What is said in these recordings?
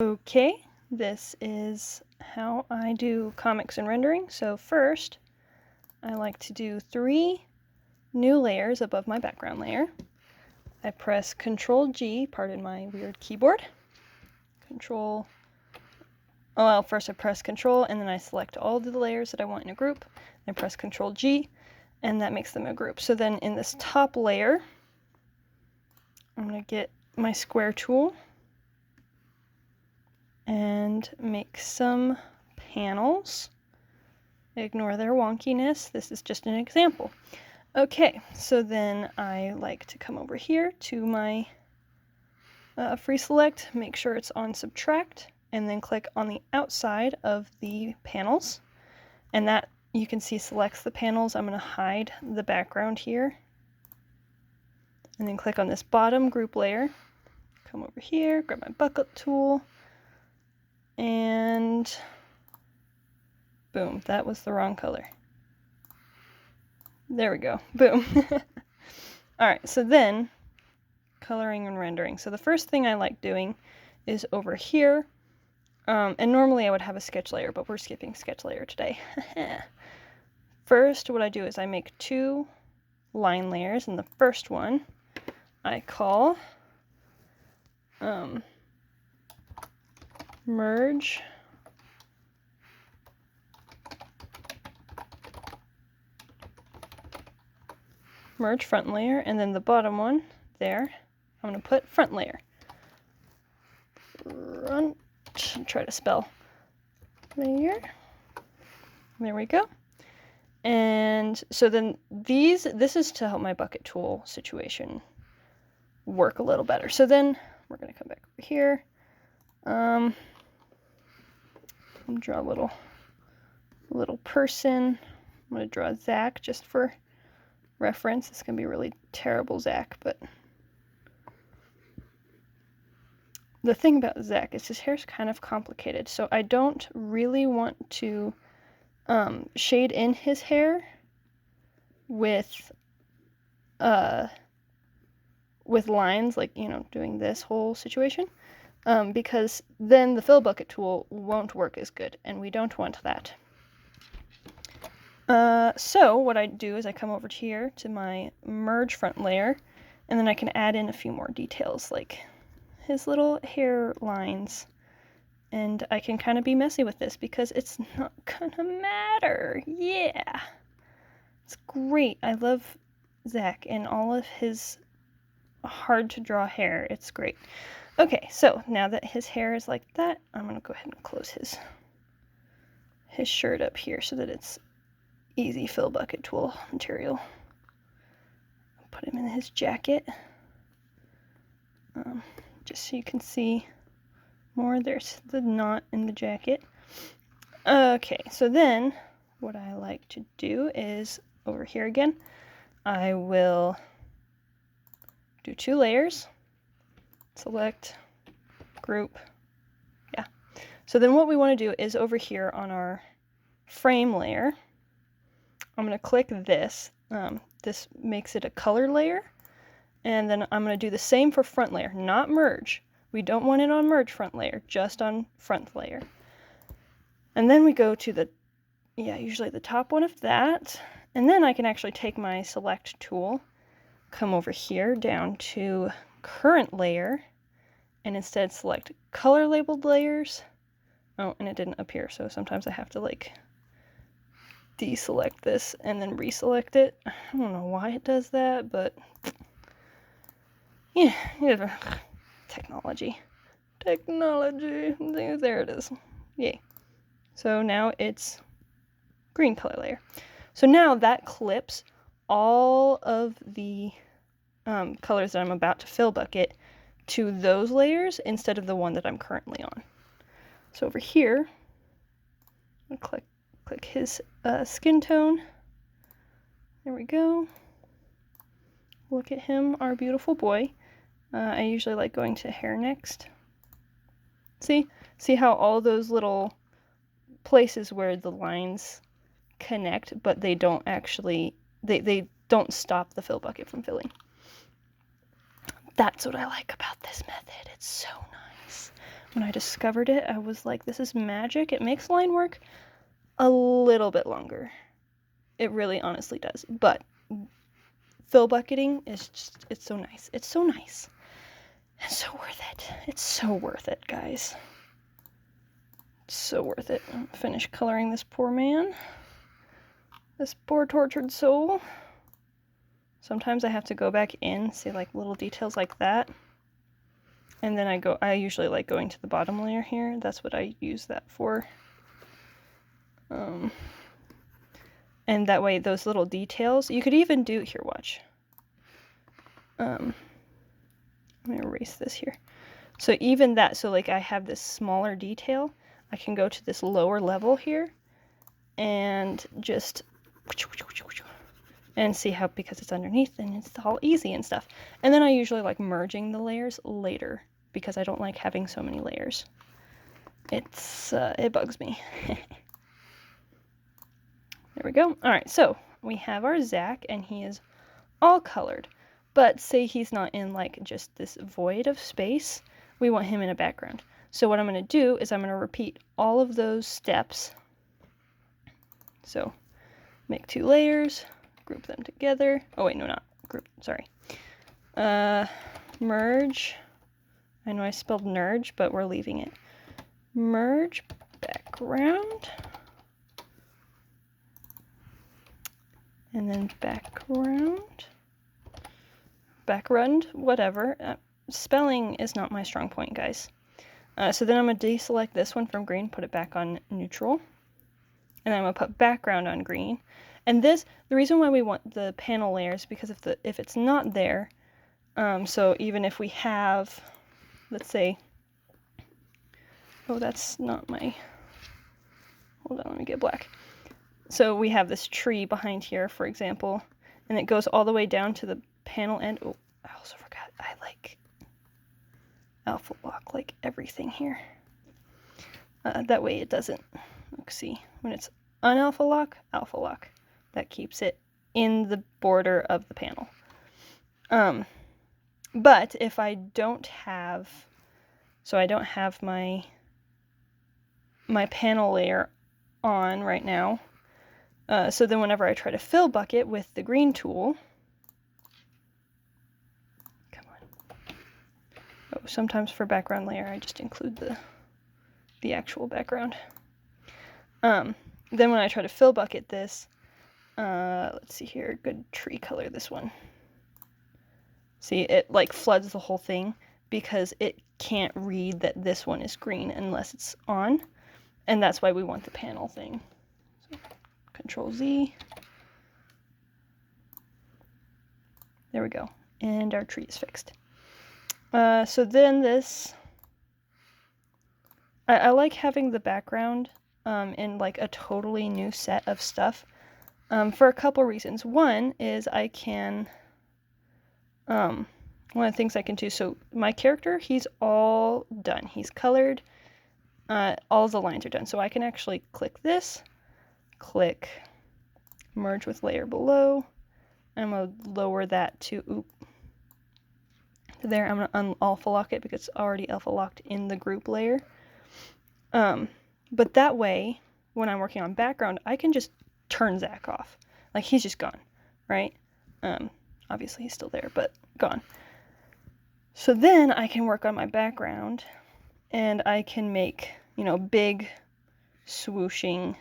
Okay, this is how I do comics and rendering. So first, I like to do 3 new layers above my background layer. I press Control G, pardon my weird keyboard. First I press Control and then I select all the layers that I want in a group. I press Control G and that makes them a group. So then in this top layer, I'm going to get my square tool and make some panels. Ignore their wonkiness. This is just an example. Okay, so then I like to come over here to my free select, make sure it's on subtract, and then click on the outside of the panels. And that, you can see, selects the panels. I'm going to hide the background here. And then click on this bottom group layer. Come over here, grab my bucket tool, and boom, that was the wrong color. There we go, boom. Alright, so then, coloring and rendering. So the first thing I like doing is over here, and normally I would have a sketch layer, but we're skipping sketch layer today. First, what I do is I make 2 line layers, and the first one I call merge front layer, and then the bottom one there, I'm going to put front layer. Try to spell layer. There we go. And so then this is to help my bucket tool situation work a little better. So then we're going to come back over here. I'll draw a little person. I'm going to draw Zach just for reference. It's going to be really terrible Zach, but the thing about Zach is his hair's kind of complicated, so I don't really want to shade in his hair with lines, like, you know, doing this whole situation, because then the fill bucket tool won't work as good, and we don't want that. So what I do is I come over here to my merge front layer, and then I can add in a few more details, like his little hair lines. And I can kind of be messy with this because it's not gonna matter. Yeah, it's great. I love Zach and all of his hard to draw hair. It's great. Okay, so now that his hair is like that, I'm gonna go ahead and close his shirt up here so that it's easy fill bucket tool material. Put him in his jacket, just so you can see more. There's the knot in the jacket. Okay, so then what I like to do is over here again, I will do 2 layers, select, group, yeah. So then what we want to do is over here on our frame layer, I'm going to click this. This makes it a color layer, and then I'm going to do the same for front layer, not merge. We don't want it on merge front layer, just on front layer. And then we go to usually the top one of that, and then I can actually take my select tool, come over here down to current layer, and instead select color labeled layers. Oh, and it didn't appear, so sometimes I have to like deselect this and then reselect it. I don't know why it does that, but yeah, technology. There it is. Yay. So now it's green color layer. So now that clips all of the colors that I'm about to fill bucket to those layers instead of the one that I'm currently on. So over here, I'll click his skin tone. There we go. Look at him, our beautiful boy. I usually like going to hair next. See how all those little places where the lines connect, but they don't actually, they don't stop the fill bucket from filling. That's what I like about this method. It's so nice. when I discovered it, I was like, this is magic. It makes line work a little bit longer. It really honestly does. But fill bucketing is just, it's so nice. It's so nice. It's so worth it. It's so worth it, guys. It's so worth it. Finish coloring this poor man. This poor tortured soul. Sometimes I have to go back in, see like little details like that. And then I usually like going to the bottom layer here. That's what I use that for. And that way those little details, you could even do, here, watch. Let me erase this here. So even that, so like I have this smaller detail, I can go to this lower level here and just, and see how, because it's underneath and it's all easy and stuff. And then I usually like merging the layers later because I don't like having so many layers. It bugs me. There we go. All right, so we have our Zach and he is all colored, but say he's not in like just this void of space, we want him in a background. So what I'm going to do is I'm going to repeat all of those steps. So make 2 layers, group them together. Oh wait, no, not group, sorry. Merge. I know I spelled nerge, but we're leaving it. Merge background. And then background, whatever. Spelling is not my strong point, guys. So then I'm going to deselect this one from green, put it back on neutral. And I'm going to put background on green. And this, the reason why we want the panel layers, because if it's not there, so even if we have, let's say, oh, that's not my, hold on, let me get black. So we have this tree behind here, for example, and it goes all the way down to the panel end. Oh, I also forgot, I like alpha lock like everything here. That way it doesn't, let's see, when it's unalpha lock, alpha lock. That keeps it in the border of the panel. But if I don't have, so I don't have my panel layer on right now, so then whenever I try to fill bucket with the green tool, come on. Oh, sometimes for background layer I just include the actual background. Then when I try to fill bucket this, let's see here, good tree color, this one. See, it like floods the whole thing because it can't read that this one is green unless it's on, and that's why we want the panel thing. So, Control Z. There we go, and our tree is fixed. So then this, I like having the background in like a totally new set of stuff for a couple reasons. One is I can, one of the things I can do, so my character, he's all done. He's colored, all the lines are done. So I can actually click this, click merge with layer below. I'm going to lower that to, there. I'm going to un-alpha lock it because it's already alpha locked in the group layer. But that way, when I'm working on background, I can just turn Zach off. Like, he's just gone, right? Obviously he's still there, but gone. So then I can work on my background and I can make, you know, big swooshing,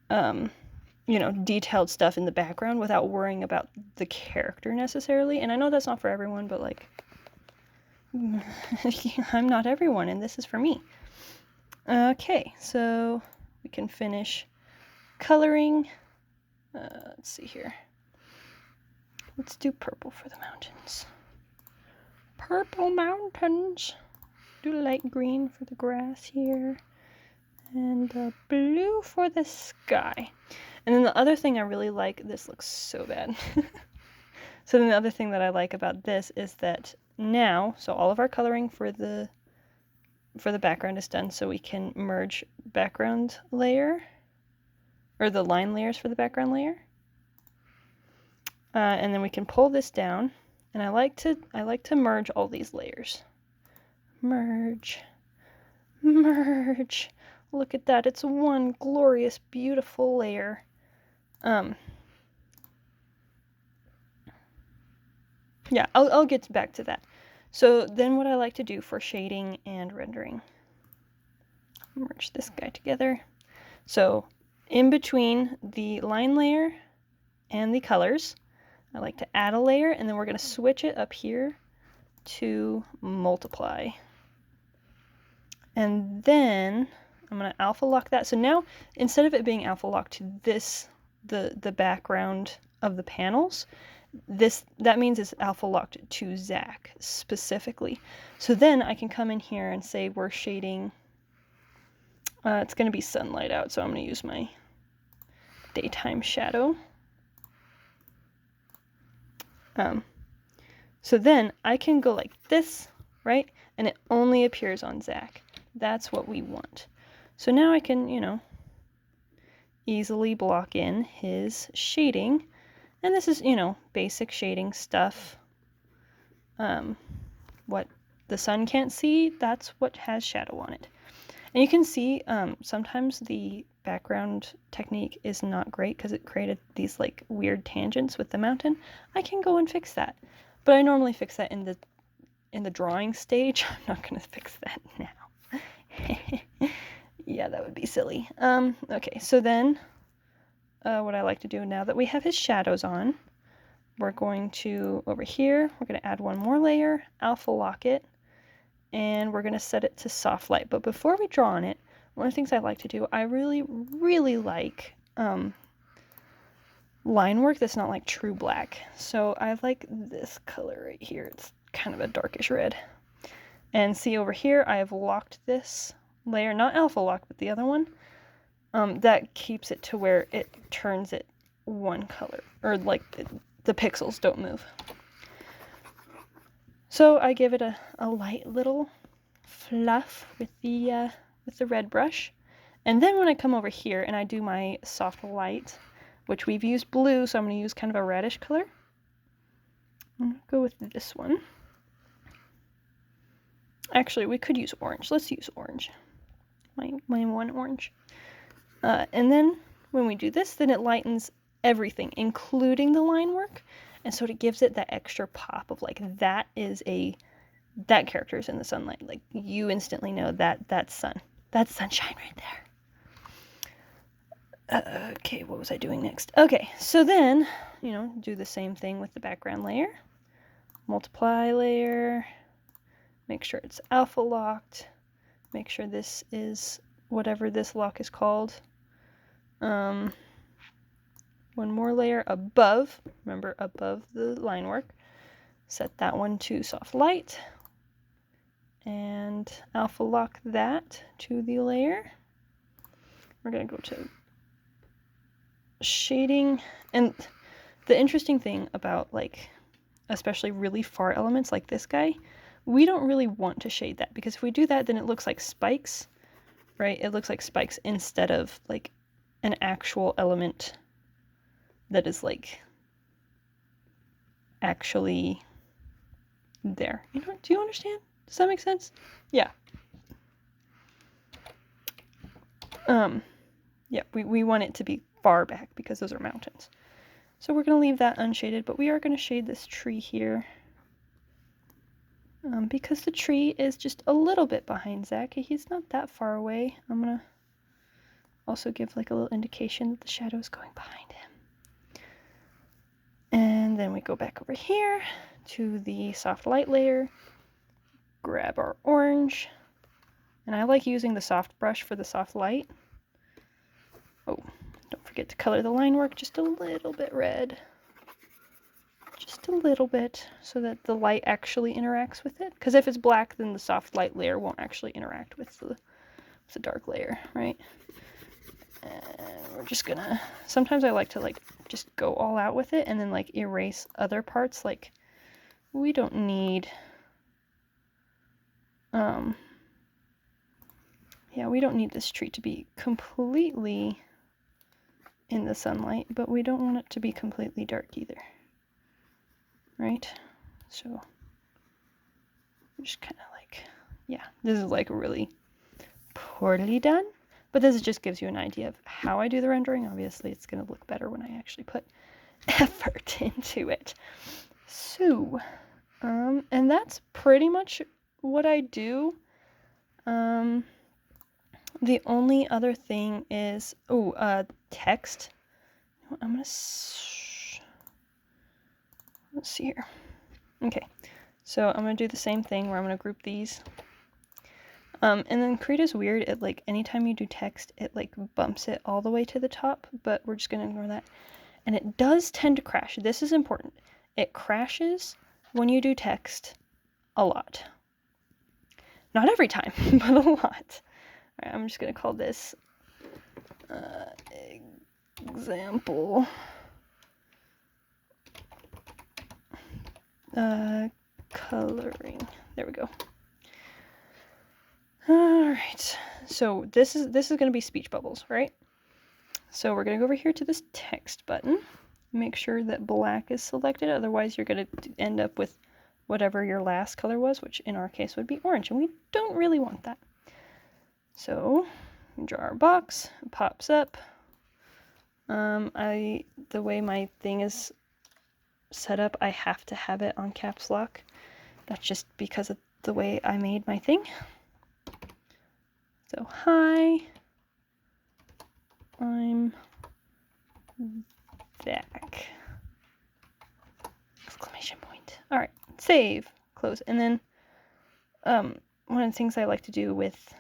you know, detailed stuff in the background without worrying about the character necessarily. And I know that's not for everyone, but like, I'm not everyone and this is for me. Okay, so we can finish coloring. Let's see here. Let's do purple for the mountains. Purple mountains. Do light green for the grass here. And blue for the sky. And then the other thing I really like, this looks so bad. So then the other thing that I like about this is that now, so all of our coloring for the background is done, so we can merge background layer, or the line layers for the background layer. And then we can pull this down, and I like to merge all these layers. merge, merge. Look at that, it's one glorious, beautiful layer. Yeah, I'll get back to that. So then what I like to do for shading and rendering, merge this guy together. So in between the line layer and the colors, I like to add a layer, and then we're going to switch it up here to multiply. And then I'm going to alpha lock that. So now instead of it being alpha locked to this, the background of the panels, that means it's alpha locked to Zach specifically. So then I can come in here and say we're shading, it's going to be sunlight out, so I'm going to use my daytime shadow. So then I can go like this, right? And it only appears on Zach. That's what we want. So now I can, you know, easily block in his shading. And this is, you know, basic shading stuff. What the sun can't see, that's what has shadow on it. And you can see sometimes the background technique is not great because it created these like weird tangents with the mountain. I can go and fix that. But I normally fix that in the drawing stage. I'm not going to fix that now. Yeah, that would be silly. Okay, so then what I like to do now that we have his shadows on, we're going to, over here, we're going to add one more layer, alpha lock it, and we're going to set it to soft light. But before we draw on it, one of the things I like to do, I really, really like line work that's not like true black. So I like this color right here. It's kind of a darkish red. And see over here, I have locked this layer, not alpha lock, but the other one. That keeps it to where it turns it one color, or like the pixels don't move. So I give it a light little fluff with the red brush. And then when I come over here and I do my soft light, which we've used blue, so I'm going to use kind of a reddish color. I'm going to go with this one. Actually, we could use orange. Let's use orange. My one orange. And then when we do this, then it lightens everything, including the line work. And so it gives it that extra pop of like, that character is in the sunlight. Like you instantly know that's sun. That's sunshine right there. Okay, what was I doing next? Okay, so then, you know, do the same thing with the background layer. Multiply layer. Make sure it's alpha locked. Make sure this is whatever this lock is called. One more layer above, remember above the line work. Set that one to soft light and alpha lock that to the layer. We're going to go to shading. And the interesting thing about like especially really far elements like this guy, we don't really want to shade that, because if we do that, then it looks like spikes, right? It looks like spikes instead of like an actual element that is like actually there. You know, do you understand? Does that make sense? Yeah. Yeah, we want it to be far back because those are mountains. So we're going to leave that unshaded, but we are going to shade this tree here. Because the tree is just a little bit behind Zach. He's not that far away. I'm going to also give like a little indication that the shadow is going behind him. And then we go back over here to the soft light layer, grab our orange, and I like using the soft brush for the soft light. Oh, don't forget to color the line work just a little bit red. Just a little bit, so that the light actually interacts with it. Because if it's black, then the soft light layer won't actually interact with the dark layer, right? And we're just gonna, sometimes I like to like just go all out with it and then like erase other parts. Like we don't need, yeah, we don't need this tree to be completely in the sunlight, but we don't want it to be completely dark either. Right? So I'm just kind of like yeah, this is like really poorly done, but this just gives you an idea of how I do the rendering. Obviously, it's going to look better when I actually put effort into it. So, and that's pretty much what I do. The only other thing is, text. I'm gonna, let's see here. Okay, so I'm gonna do the same thing where I'm gonna group these. And then krita is weird. It like anytime you do text, it like bumps it all the way to the top, but we're just gonna ignore that. And it does tend to crash. This is important. It crashes when you do text a lot. Not every time, but a lot. All right, I'm just gonna call this example coloring. There we go. All right, so this is going to be speech bubbles, right? So we're going to go over here to this text button. Make sure that black is selected, otherwise you're going to end up with whatever your last color was, which in our case would be orange, and we don't really want that. So we draw our box, it pops up. The way my thing is set up, I have to have it on caps lock. That's just because of the way I made my thing. So, hi, I'm back. Exclamation point. All right, save, close. And then one of the things I like to do with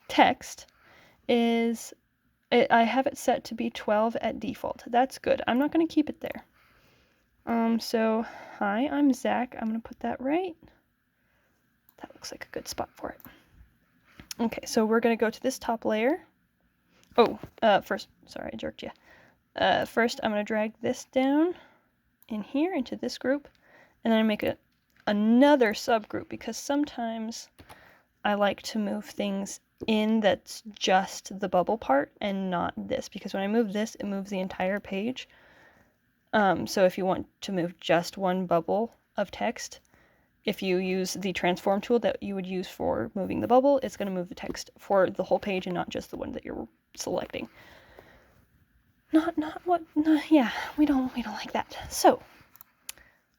text is I have it set to be 12 at default. That's good. I'm not going to keep it there. So, hi, I'm Zach. I'm going to put that right. That looks like a good spot for it. Okay, so we're going to go to this top layer. Oh, first, sorry, I jerked you. First, I'm going to drag this down in here into this group, and then I make another subgroup, because sometimes I like to move things in that's just the bubble part and not this, because when I move this, it moves the entire page. So if you want to move just one bubble of text, if you use the transform tool that you would use for moving the bubble, it's going to move the text for the whole page and not just the one that you're selecting. Yeah, we don't like that. So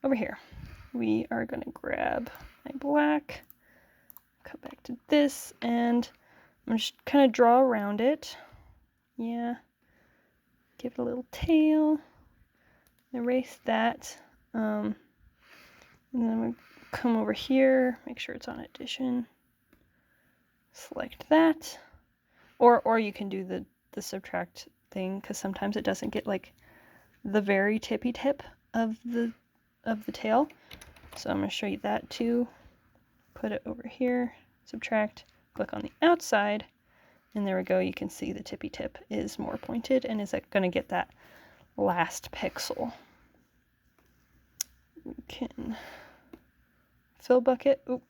over here, we are going to grab my black, come back to this, and I'm just kind of draw around it. Yeah, give it a little tail, erase that, and then I'm going to come over here, make sure it's on addition, select that, or you can do the subtract thing, because sometimes it doesn't get like the very tippy tip of the tail. So I'm going to show you that too. Put it over here, subtract, click on the outside, and there we go. You can see the tippy tip is more pointed and is going to get that last pixel. We can fill bucket. Oop,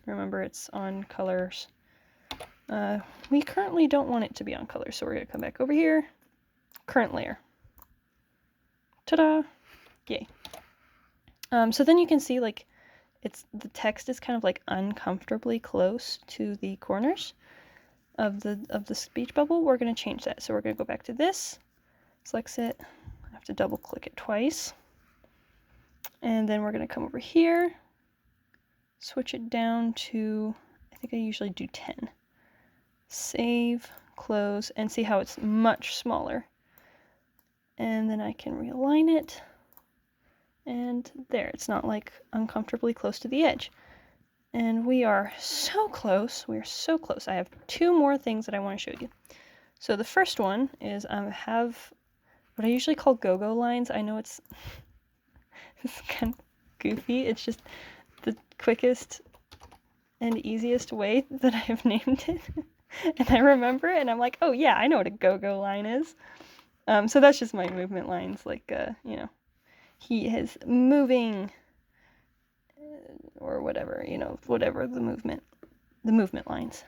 remember it's on colors. We currently don't want it to be on colors, so we're going to come back over here. Current layer. Ta-da! Yay. So then you can see like the text is kind of like uncomfortably close to the corners of the speech bubble. We're going to change that. So we're going to go back to this, select it. I have to double click it twice. And then we're going to come over here, switch it down to, I think I usually do 10. Save, close, and see how it's much smaller. And then I can realign it. And there, it's not like uncomfortably close to the edge. And we are so close. We are so close. I have two more things that I want to show you. So the first one is I have what I usually call go-go lines. I know it's kind of goofy. It's just the quickest and easiest way that I have named it. And I remember it, and I'm like, oh yeah, I know what a go-go line is. So that's just my movement lines, like, you know, he is moving, or whatever, you know, whatever the movement lines.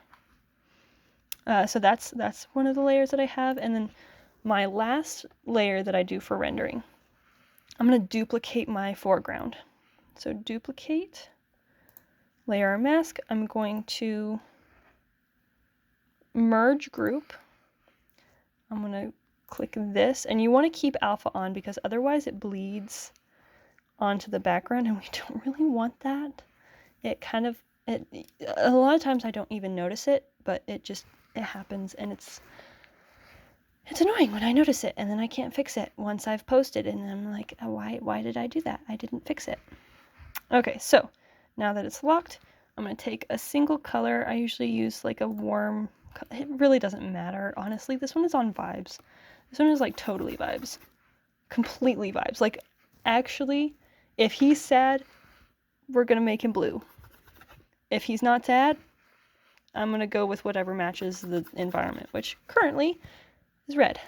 So that's one of the layers that I have. And then my last layer that I do for rendering, I'm going to duplicate my foreground. So duplicate, layer mask, I'm going to merge group. I'm going to click this, and you want to keep alpha on because otherwise it bleeds onto the background, and we don't really want that. It kind of, a lot of times I don't even notice it, but it happens, and it's annoying when I notice it, and then I can't fix it once I've posted, and I'm like, oh, why did I do that? I didn't fix it. Okay, so now that it's locked, I'm going to take a single color. I usually use like a warm, it really doesn't matter, honestly. This one is on vibes. This one is like totally vibes. Completely vibes. Like, actually, if he's sad, we're going to make him blue. If he's not sad, I'm going to go with whatever matches the environment, which currently is red.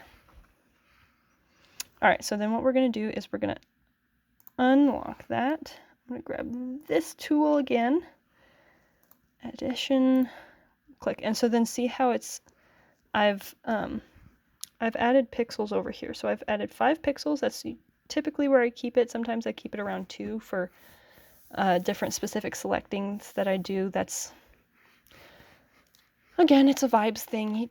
Alright, so then what we're going to do is we're going to unlock that. I'm going to grab this tool again. Addition, click. And so then see how it's, I've added pixels over here. So I've added 5 pixels. That's typically where I keep it. Sometimes I keep it around 2 for different specific selectings that I do. That's, again, it's a vibes thing.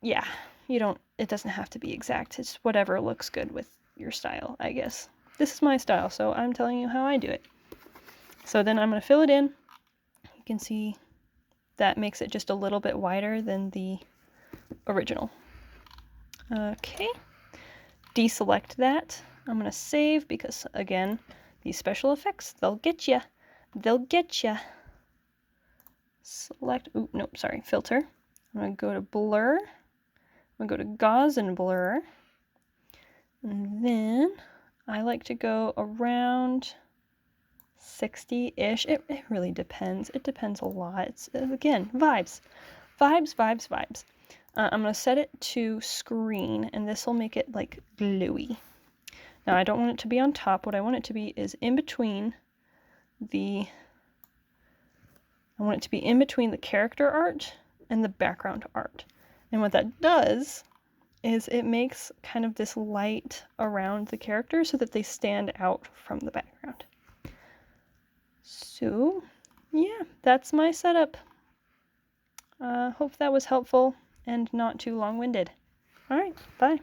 Yeah, it doesn't have to be exact. It's whatever looks good with your style, I guess. This is my style, so I'm telling you how I do it. So then I'm going to fill it in. You can see that makes it just a little bit wider than the original. Okay, deselect that. I'm going to save because, again, these special effects, they'll get you. They'll get you. Select, filter. I'm going to go to blur. I'm going to go to gauze and blur. And then I like to go around 60-ish. It really depends. It depends a lot. It's, again, vibes. Vibes, vibes, vibes. I'm going to set it to screen, and this will make it like gluey. Now, I don't want it to be on top. What I want it to be is in between the, I want it to be in between the character art and the background art. And what that does is it makes kind of this light around the characters so that they stand out from the background. So, yeah, that's my setup. Hope that was helpful and not too long-winded. All right, bye.